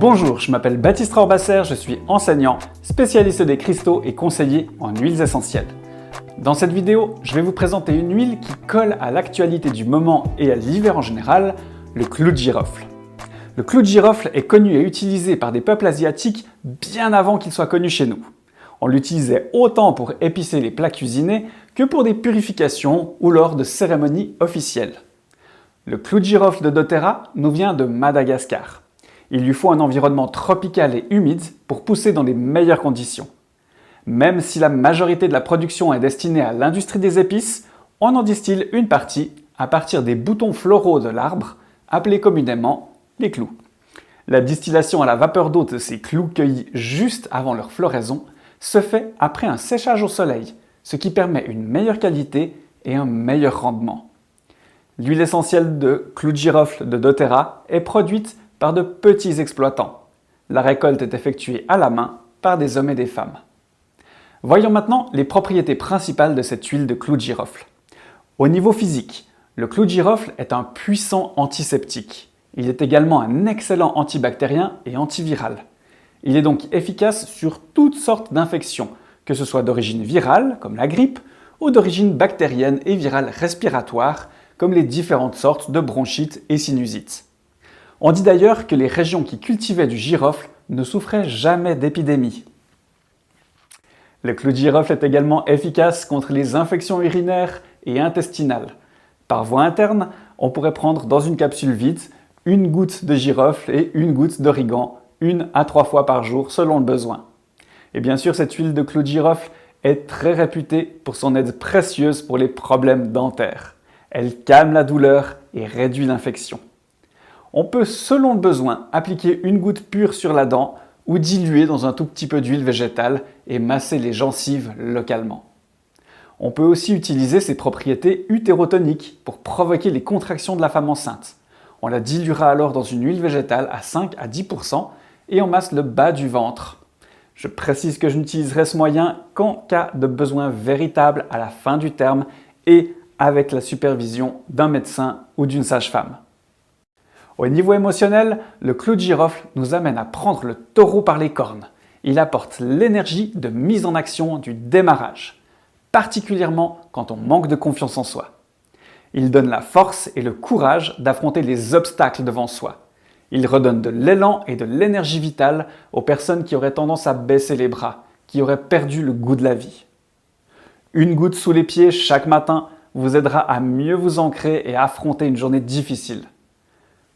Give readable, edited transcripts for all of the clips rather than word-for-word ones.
Bonjour, je m'appelle Baptiste Rorbasser, je suis enseignant, spécialiste des cristaux et conseiller en huiles essentielles. Dans cette vidéo, je vais vous présenter une huile qui colle à l'actualité du moment et à l'hiver en général, le clou de girofle. Le clou de girofle est connu et utilisé par des peuples asiatiques bien avant qu'il soit connu chez nous. On l'utilisait autant pour épicer les plats cuisinés que pour des purifications ou lors de cérémonies officielles. Le clou de girofle de doTERRA nous vient de Madagascar. Il lui faut un environnement tropical et humide pour pousser dans les meilleures conditions. Même si la majorité de la production est destinée à l'industrie des épices, on en distille une partie à partir des boutons floraux de l'arbre, appelés communément les clous. La distillation à la vapeur d'eau de ces clous cueillis juste avant leur floraison se fait après un séchage au soleil, ce qui permet une meilleure qualité et un meilleur rendement. L'huile essentielle de clou de girofle de doTERRA est produite par de petits exploitants. La récolte est effectuée à la main par des hommes et des femmes. Voyons maintenant les propriétés principales de cette huile de clou de girofle. Au niveau physique, le clou de girofle est un puissant antiseptique. Il est également un excellent antibactérien et antiviral. Il est donc efficace sur toutes sortes d'infections, que ce soit d'origine virale, comme la grippe, ou d'origine bactérienne et virale respiratoire, comme les différentes sortes de bronchite et sinusite. On dit d'ailleurs que les régions qui cultivaient du girofle ne souffraient jamais d'épidémie. Le clou de girofle est également efficace contre les infections urinaires et intestinales. Par voie interne, on pourrait prendre dans une capsule vide une goutte de girofle et une goutte d'origan, 1 à 3 fois par jour selon le besoin. Et bien sûr, cette huile de clou de girofle est très réputée pour son aide précieuse pour les problèmes dentaires. Elle calme la douleur et réduit l'infection. On peut, selon le besoin, appliquer une goutte pure sur la dent ou diluer dans un tout petit peu d'huile végétale et masser les gencives localement. On peut aussi utiliser ses propriétés utérotoniques pour provoquer les contractions de la femme enceinte. On la diluera alors dans une huile végétale à 5 à 10% et on masse le bas du ventre. Je précise que je n'utiliserai ce moyen qu'en cas de besoin véritable à la fin du terme et avec la supervision d'un médecin ou d'une sage-femme. Au niveau émotionnel, le clou de girofle nous amène à prendre le taureau par les cornes. Il apporte l'énergie de mise en action du démarrage, particulièrement quand on manque de confiance en soi. Il donne la force et le courage d'affronter les obstacles devant soi. Il redonne de l'élan et de l'énergie vitale aux personnes qui auraient tendance à baisser les bras, qui auraient perdu le goût de la vie. Une goutte sous les pieds chaque matin vous aidera à mieux vous ancrer et à affronter une journée difficile.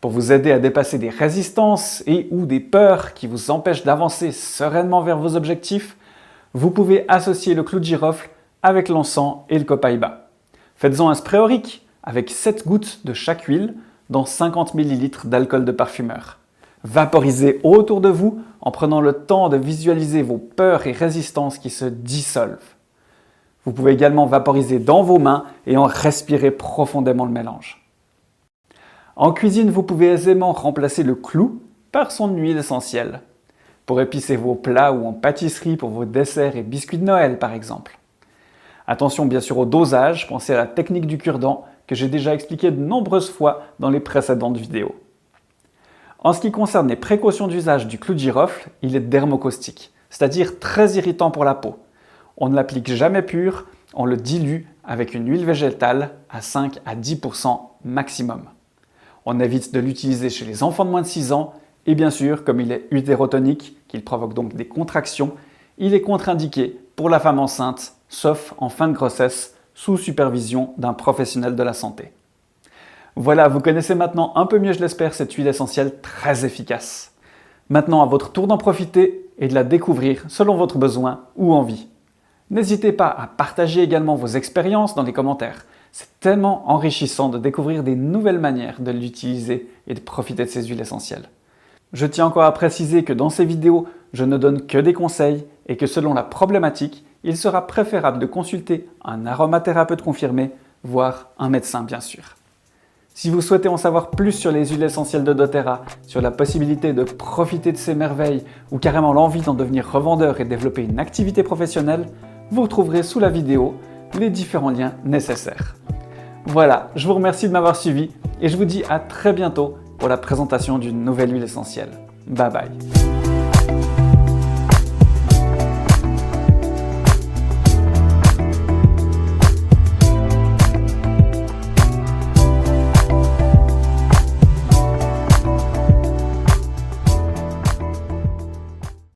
Pour vous aider à dépasser des résistances et ou des peurs qui vous empêchent d'avancer sereinement vers vos objectifs, vous pouvez associer le clou de girofle avec l'encens et le copaiba. Faites-en un spray aurique avec 7 gouttes de chaque huile dans 50 ml d'alcool de parfumeur. Vaporisez autour de vous en prenant le temps de visualiser vos peurs et résistances qui se dissolvent. Vous pouvez également vaporiser dans vos mains et en respirer profondément le mélange. En cuisine, vous pouvez aisément remplacer le clou par son huile essentielle, pour épicer vos plats ou en pâtisserie pour vos desserts et biscuits de Noël par exemple. Attention bien sûr au dosage, pensez à la technique du cure-dent que j'ai déjà expliqué de nombreuses fois dans les précédentes vidéos. En ce qui concerne les précautions d'usage du clou de girofle, il est dermocaustique, c'est-à-dire très irritant pour la peau. On ne l'applique jamais pur, on le dilue avec une huile végétale à 5 à 10% maximum. On évite de l'utiliser chez les enfants de moins de 6 ans et bien sûr, comme il est utérotonique, qu'il provoque donc des contractions, il est contre-indiqué pour la femme enceinte, sauf en fin de grossesse, sous supervision d'un professionnel de la santé. Voilà, vous connaissez maintenant un peu mieux, je l'espère, cette huile essentielle très efficace. Maintenant, à votre tour d'en profiter et de la découvrir selon votre besoin ou envie. N'hésitez pas à partager également vos expériences dans les commentaires. C'est tellement enrichissant de découvrir des nouvelles manières de l'utiliser et de profiter de ces huiles essentielles. Je tiens encore à préciser que dans ces vidéos, je ne donne que des conseils et que selon la problématique, il sera préférable de consulter un aromathérapeute confirmé, voire un médecin bien sûr. Si vous souhaitez en savoir plus sur les huiles essentielles de doTERRA, sur la possibilité de profiter de ces merveilles ou carrément l'envie d'en devenir revendeur et développer une activité professionnelle, vous retrouverez sous la vidéo les différents liens nécessaires. Voilà, je vous remercie de m'avoir suivi et je vous dis à très bientôt pour la présentation d'une nouvelle huile essentielle. Bye bye.